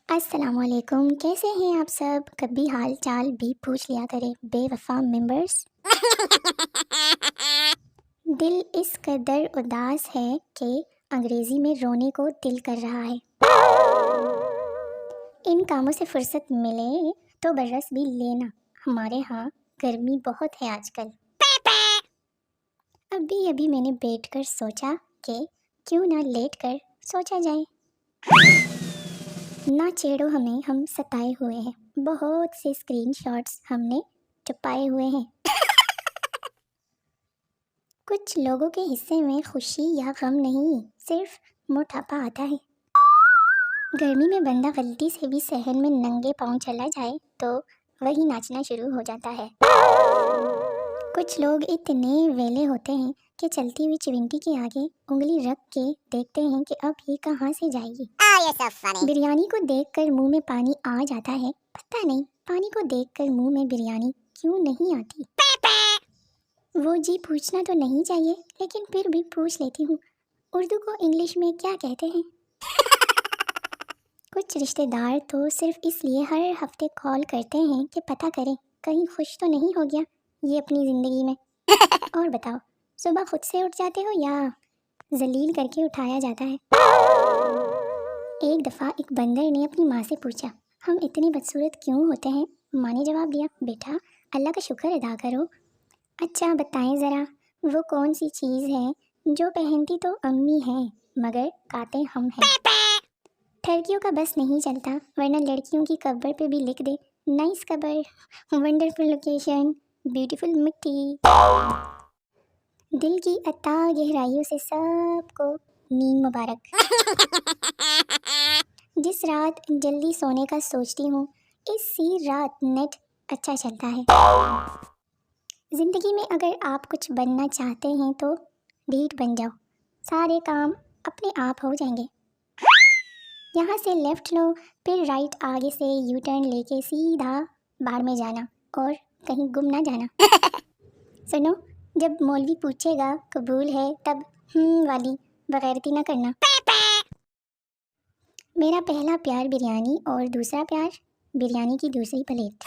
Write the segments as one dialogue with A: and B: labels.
A: السلام علیکم، کیسے ہیں آپ سب؟ کبھی حال چال بھی پوچھ لیا کرے بے وفا ممبرس۔ دل اس قدر اداس ہے کہ انگریزی میں رونے کو دل کر رہا ہے۔ ان کاموں سے فرصت ملے تو برس بھی لینا، ہمارے ہاں گرمی بہت ہے آج کل۔ ابھی میں نے بیٹھ کر سوچا کہ کیوں نہ لیٹ کر سوچا جائے۔ نہ چھیڑو ہمیں، ہم ستائے ہوئے ہیں، بہت سے اسکرین شاٹس ہم نے چھپائے ہوئے ہیں۔ کچھ لوگوں کے حصے میں خوشی یا غم نہیں، صرف موٹاپا آتا ہے۔ گرمی میں بندہ غلطی سے بھی صحن میں ننگے پاؤں چلا جائے تو وہی ناچنا شروع ہو جاتا ہے۔ کچھ لوگ اتنے ویلے ہوتے ہیں کہ چلتی ہوئی چونٹی کے آگے انگلی رکھ کے دیکھتے ہیں کہ اب یہ کہاں سے جائے گی۔ بریانی کو دیکھ کر منہ میں پانی آ جاتا ہے، پتہ نہیں پانی کو دیکھ کر منہ میں بریانی کیوں نہیں آتی۔ وہ جی پوچھنا تو نہیں چاہیے، لیکن پھر بھی پوچھ لیتی ہوں، اردو کو انگلش میں کیا کہتے ہیں؟ کچھ رشتہ دار تو صرف اس لیے ہر ہفتے کال کرتے ہیں کہ پتہ کریں کہیں خوش تو نہیں ہو گیا یہ اپنی زندگی میں۔ اور بتاؤ، صبح خود سے اٹھ جاتے ہو یا ذلیل کر کے اٹھایا جاتا ہے؟ ایک دفعہ ایک بندر نے اپنی ماں سے پوچھا، ہم اتنے بدصورت کیوں ہوتے ہیں؟ ماں نے جواب دیا، بیٹا اللہ کا شکر ادا کرو۔ اچھا بتائیں ذرا، وہ کون سی چیز ہے جو پہنتی تو امی ہیں مگر کاتے ہم ہیں؟ ٹھرکیوں کا بس نہیں چلتا، ورنہ لڑکیوں کی قبر پہ بھی لکھ دے، نائس قبر، ونڈرفل لوکیشن، بیوٹیفل مٹی۔ دل کی عطا گہرائیوں سے سب کو نیند مبارک۔ جس رات جلدی سونے کا سوچتی ہوں، اسی رات نیٹ اچھا چلتا ہے۔ زندگی میں اگر آپ کچھ بننا چاہتے ہیں تو ڈھیٹ بن جاؤ، سارے کام اپنے آپ ہو جائیں گے۔ یہاں سے لیفٹ لو، پھر رائٹ، آگے سے یو ٹرن لے کے سیدھا باڑ میں جانا اور کہیں گم نہ جانا۔ سنو، جب مولوی پوچھے گا قبول ہے تب والی بغیرتی نہ کرنا۔ میرا پہلا پیار بریانی اور دوسرا پیار بریانی کی دوسری پلیٹ۔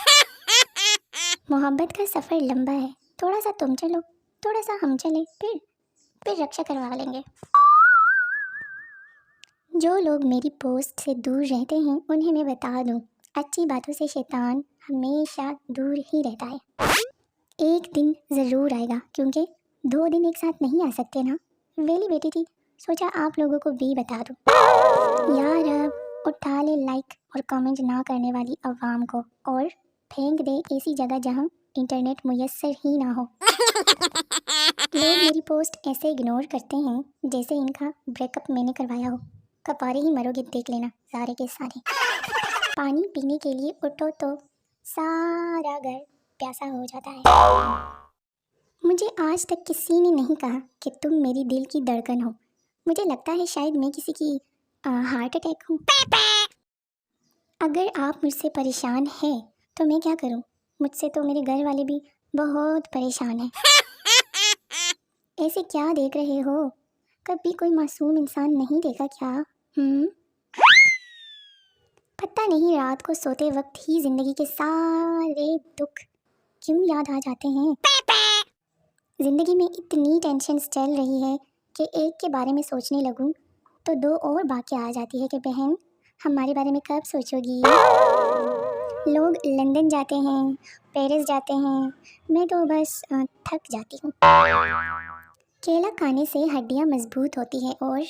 A: محبت کا سفر لمبا ہے، تھوڑا سا تم چلو، تھوڑا سا ہم چلیں، پھر رکشا کروا لیں گے۔ جو لوگ میری پوسٹ سے دور رہتے ہیں انہیں میں بتا دوں، اچھی باتوں سے شیطان ہمیشہ دور ہی رہتا ہے۔ ایک دن ضرور آئے گا، کیونکہ 2 دن ایک ساتھ نہیں آ سکتے نا۔ ویلی بیٹی تھی، سوچا آپ لوگوں کو بھی بتا دوں۔ یا رب اٹھا لے لائک اور کامنٹ نہ کرنے والی عوام کو، اور پھینک دے ایسی جگہ جہاں انٹرنیٹ میسر ہی نہ ہو۔ لوگ میری پوسٹ ایسے اگنور کرتے ہیں جیسے ان کا بریک اپ میں نے کروایا ہو۔ کپارے ہی مرو گے دیکھ لینا سارے کے سارے۔ پانی پینے کے لیے اٹھو تو سارا گھر پیاسا ہو جاتا ہے۔ مجھے آج تک کسی نے نہیں کہا کہ تم میری دل کی دھڑکن ہو۔ مجھے لگتا ہے شاید میں کسی کی ہارٹ اٹیک ہوں۔ اگر آپ مجھ سے پریشان ہیں تو میں کیا کروں؟ مجھ سے تو میرے گھر والے بھی بہت پریشان ہیں۔ ایسے کیا دیکھ رہے ہو؟ کبھی کوئی معصوم انسان نہیں دیکھا کیا؟ پتہ نہیں رات کو سوتے وقت ہی زندگی کے سارے دکھ کیوں یاد آ جاتے ہیں۔ زندگی میں اتنی ٹینشنز چل رہی ہے کہ ایک کے بارے میں سوچنے لگوں تو 2 اور باقی آ جاتی ہے کہ بہن ہمارے بارے میں کب سوچو گی؟ لوگ لندن جاتے ہیں، پیرس جاتے ہیں، میں تو بس تھک جاتی ہوں۔ کیلا کھانے سے ہڈیاں مضبوط ہوتی ہیں اور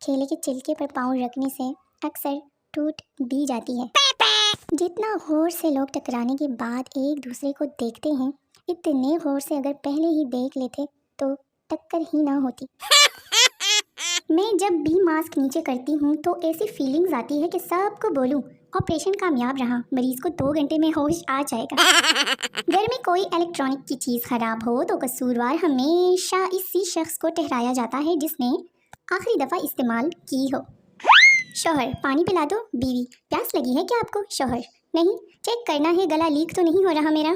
A: کیلے کے چھلکے پر پاؤں رکھنے سے اکثر ٹوٹ بھی جاتی ہے۔ جتنا غور سے لوگ ٹکرانے کے بعد ایک دوسرے کو دیکھتے ہیں، اتنے غور سے اگر پہلے ہی دیکھ لیتے تو ٹکر ہی نہ ہوتی۔ میں جب بھی ماسک نیچے کرتی ہوں تو ایسی فیلنگز آتی ہے کہ سب کو بولوں آپریشن کامیاب رہا، مریض کو 2 گھنٹے میں ہوش آ جائے گا۔ گھر میں کوئی الیکٹرانک کی چیز خراب ہو تو قصوروار ہمیشہ اسی شخص کو ٹھہرایا جاتا ہے جس نے آخری دفعہ استعمال کی ہو۔ شوہر پانی پلا دو، بیوی پیاس لگی ہے کیا آپ کو؟ شوہر نہیں، چیک کرنا ہے گلا لیک تو نہیں ہو رہا میرا۔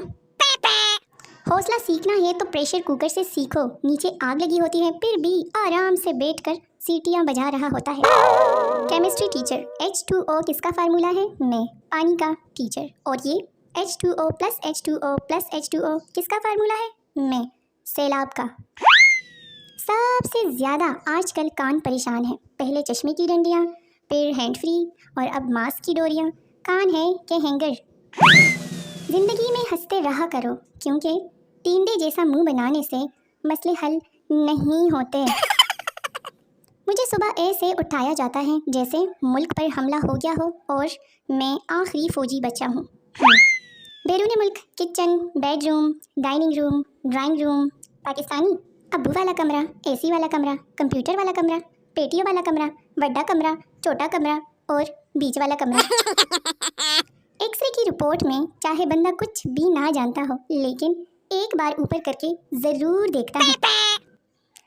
A: حوصلہ سیکھنا ہے تو پریشر کوکر سے سیکھو، نیچے آگ لگی ہوتی ہے پھر بھی آرام سے بیٹھ کر सीटियाँ बजा रहा होता है। केमिस्ट्री टीचर, H2O किसका फार्मूला है? मैं, पानी का टीचर। और ये H2O plus H2O plus H2O किसका फार्मूला है? मैं, सैलाब का। सबसे ज़्यादा आजकल कान परेशान है। पहले चश्मे की डंडियाँ, फिर हैंड फ्री और अब मास्क की डोरियाँ। कान है कि हैंगर? ज़िंदगी में हंसते रहा करो, क्योंकि टींडे जैसा मुंह बनाने से मसले हल नहीं होते। मुझे सुबह ऐसे उठाया जाता है जैसे मुल्क पर हमला हो गया हो और मैं आखिरी फौजी बचा हूँ। बैरून मुल्क kitchen, bedroom, dining room, drawing room, Pakistani, अब्बू वाला कमरा, AC वाला कमरा, कंप्यूटर वाला कमरा, पेटियों वाला कमरा, बड़ा कमरा, छोटा कमरा और बीच वाला कमरा। एक्सरे की रिपोर्ट में चाहे बंदा कुछ भी ना जानता हो, लेकिन एक बार ऊपर करके ज़रूर देखता है।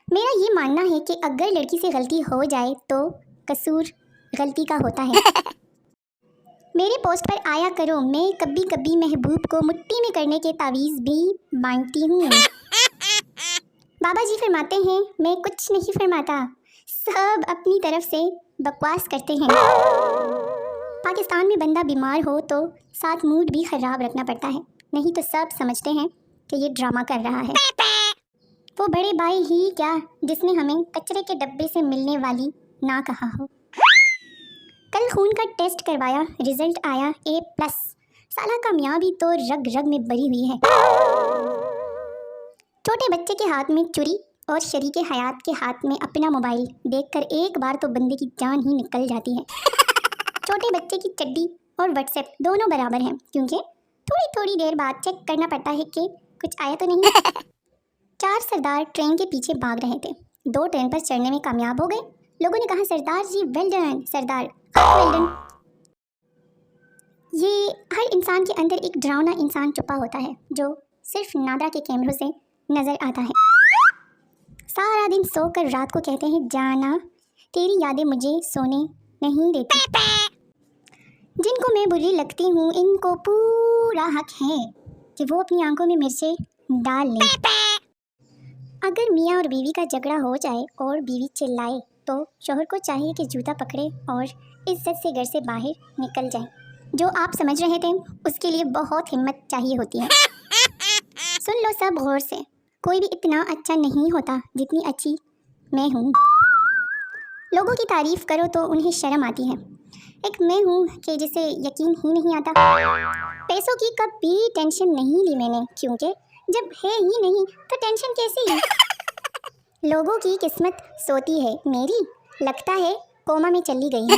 A: मेरा ये मानना है कि अगर लड़की से गलती हो जाए तो कसूर गलती का होता है। मेरे पोस्ट पर आया करो, मैं कभी कभी महबूब को मुट्ठी में करने के तावीज़ भी बांटती हूँ। बाबा जी फरमाते हैं, मैं कुछ नहीं फरमाता, सब अपनी तरफ से बकवास करते हैं। पाकिस्तान में बंदा बीमार हो तो साथ मूड भी ख़राब रखना पड़ता है, नहीं तो सब समझते हैं कि ये ड्रामा कर रहा है। वो बड़े भाई ही क्या जिसने हमें कचरे के डब्बे से मिलने वाली ना कहा हो। कल खून का टेस्ट करवाया, रिजल्ट आया A+। साला कामयाबी तो रग रग में भरी हुई है। छोटे बच्चे के हाथ में चुरी और शरीके हयात के हाथ में अपना मोबाइल देखकर एक बार तो बंदे की जान ही निकल जाती है। छोटे बच्चे की चड्डी और व्हाट्सएप दोनों बराबर हैं, क्योंकि थोड़ी थोड़ी देर बाद चेक करना पड़ता है कि कुछ आया तो नहीं। 4 सरदार ट्रेन के पीछे भाग रहे थे। 2 ट्रेन पर चढ़ने में कामयाब हो गए। लोगों ने कहा, सरदार जी वेल डन, सरदार वेल डन। ये हर इंसान के अंदर एक डरावना इंसान छुपा होता है जो सिर्फ नादरा के कैमरों से नज़र आता है। सारा दिन सोकर रात को कहते हैं, जाना तेरी यादें मुझे सोने नहीं देती। जिनको मैं बुरी लगती हूँ, इनको पूरा हक है कि वो अपनी आंखों में मिर्चें डाल लें। अगर मियाँ और बीवी का झगड़ा हो जाए और बीवी चिल्लाए तो शौहर को चाहिए कि जूता पकड़े और इज्जत से घर से बाहर निकल जाए। जो आप समझ रहे थे उसके लिए बहुत हिम्मत चाहिए होती है। सुन लो सब गौर से, कोई भी इतना अच्छा नहीं होता जितनी अच्छी मैं हूँ। लोगों की तारीफ़ करो तो उन्हें शर्म आती है। एक मैं हूँ कि जिसे यकीन ही नहीं आता। पैसों की कभी टेंशन नहीं ली मैंने, क्योंकि जब है ही नहीं तो टेंशन कैसी है। लोगों की किस्मत सोती है, मेरी लगता है कोमा में चली गई है।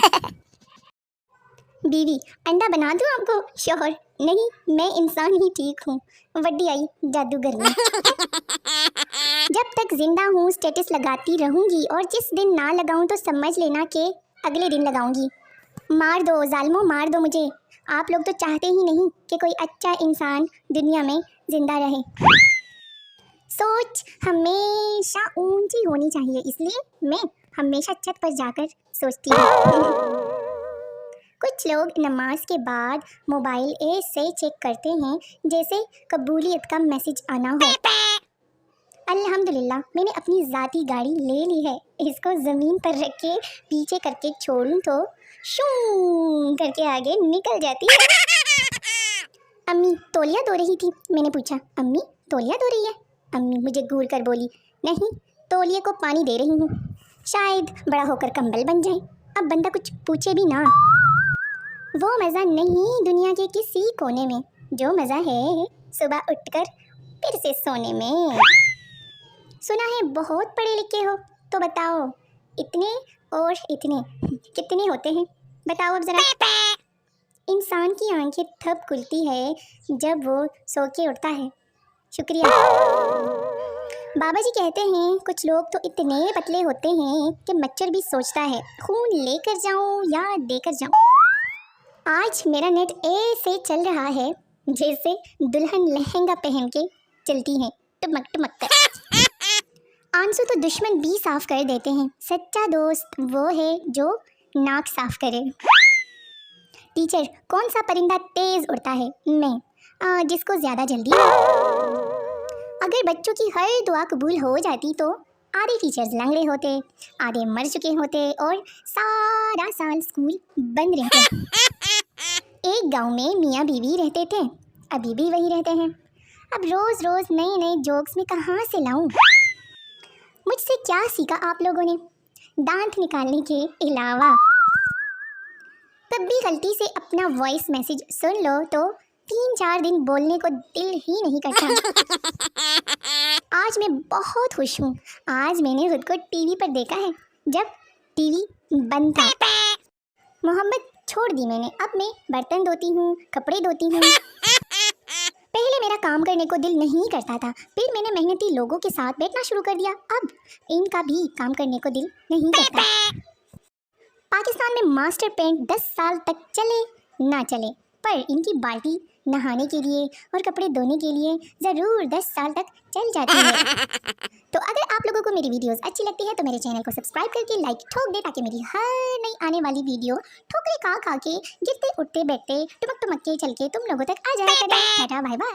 A: बीवी, अंडा बना दूँ आपको? शौहर, नहीं, मैं इंसान ही ठीक हूँ, वड्डी आई जादूगर में। जब तक जिंदा हूँ स्टेटस लगाती रहूँगी, और जिस दिन ना लगाऊँ तो समझ लेना कि अगले दिन लगाऊँगी। मार दो जालिमों, मार दो मुझे। आप लोग तो चाहते ही नहीं कि कोई अच्छा इंसान दुनिया में जिंदा रहे। सोच हमेशा ऊंची होनी चाहिए, इसलिए मैं हमेशा छत पर जाकर सोचती हूँ। कुछ लोग नमाज के बाद मोबाइल ऐसे चेक करते हैं जैसे कबूलियत का मैसेज आना हो। अल्हम्दुलिल्लाह मैंने अपनी ज़ाती गाड़ी ले ली है। इसको ज़मीन पर रख के पीछे करके छोड़ूं तो शू करके आगे निकल जाती है। अम्मी तौलिया धो रही थी। मैंने पूछा, अम्मी तौलिया धो रही है? अम्मी मुझे घूर कर बोली, नहीं तौलिए को पानी दे रही हूँ, शायद बड़ा होकर कंबल बन जाए। अब बंदा कुछ पूछे भी ना। वो मज़ा नहीं दुनिया के किसी कोने में जो मज़ा है सुबह उठकर फिर से सोने में। सुना है बहुत पढ़े लिखे हो, तो बताओ इतने और इतने कितने होते हैं? बताओ अब ज़रा। इंसान की आंखें तब खुलती है जब वो सो के उठता है। शुक्रिया। बाबा जी कहते हैं कुछ लोग तो इतने पतले होते हैं कि मच्छर भी सोचता है खून लेकर जाऊं या देकर जाऊं। आज मेरा नेट ऐसे चल रहा है जैसे दुल्हन लहंगा पहन के चलती है, टमक टमक कर। आंसू तो दुश्मन भी साफ कर देते हैं, सच्चा दोस्त वो है जो नाक साफ करे। टीचर, कौन सा परिंदा तेज उड़ता है? मैं, जिसको ज़्यादा जल्दी हो। अगर बच्चों की हर दुआ कबूल हो जाती तो आधे टीचर्स लंगड़े होते, आधे मर चुके होते और सारा साल स्कूल बंद रहते। एक गांव में मियाँ बीवी रहते थे, अभी भी वही रहते हैं। अब रोज़ रोज़ नए नए जोक्स में कहाँ से लाऊं? मुझसे क्या सीखा आप लोगों ने? दांत निकालने के अलावा। तब भी गलती से अपना वॉइस मैसेज सुन लो तो 3-4 दिन बोलने को दिल ही नहीं करता। आज मैं बहुत खुश हूँ। आज मैंने खुद को टीवी पर देखा है जब टीवी बंद था। मोहब्बत छोड़ दी मैंने। अब मैं बर्तन धोती हूँ, कपड़े धोती हूँ। पहले मेरा काम करने को दिल नहीं करता था, फिर मैंने मेहनती लोगों के साथ बैठना शुरू कर दिया। अब इनका भी काम करने को दिल नहीं करता। पाकिस्तान में मास्टर पेंट 10 साल तक चले ना चले, पर इनकी बाल्टी नहाने के लिए और कपड़े धोने के लिए ज़रूर 10 साल तक चल जाती है। तो अगर आप लोगों को मेरी वीडियोस अच्छी लगती है तो मेरे चैनल को सब्सक्राइब करके लाइक ठोक दे, ताकि मेरी हर नई आने वाली वीडियो ठोकरे खा खा के, गिरते उठते बैठते टुमक टुमक के चल के तुम लोगों तक आ जाया करे। Tata bye bye.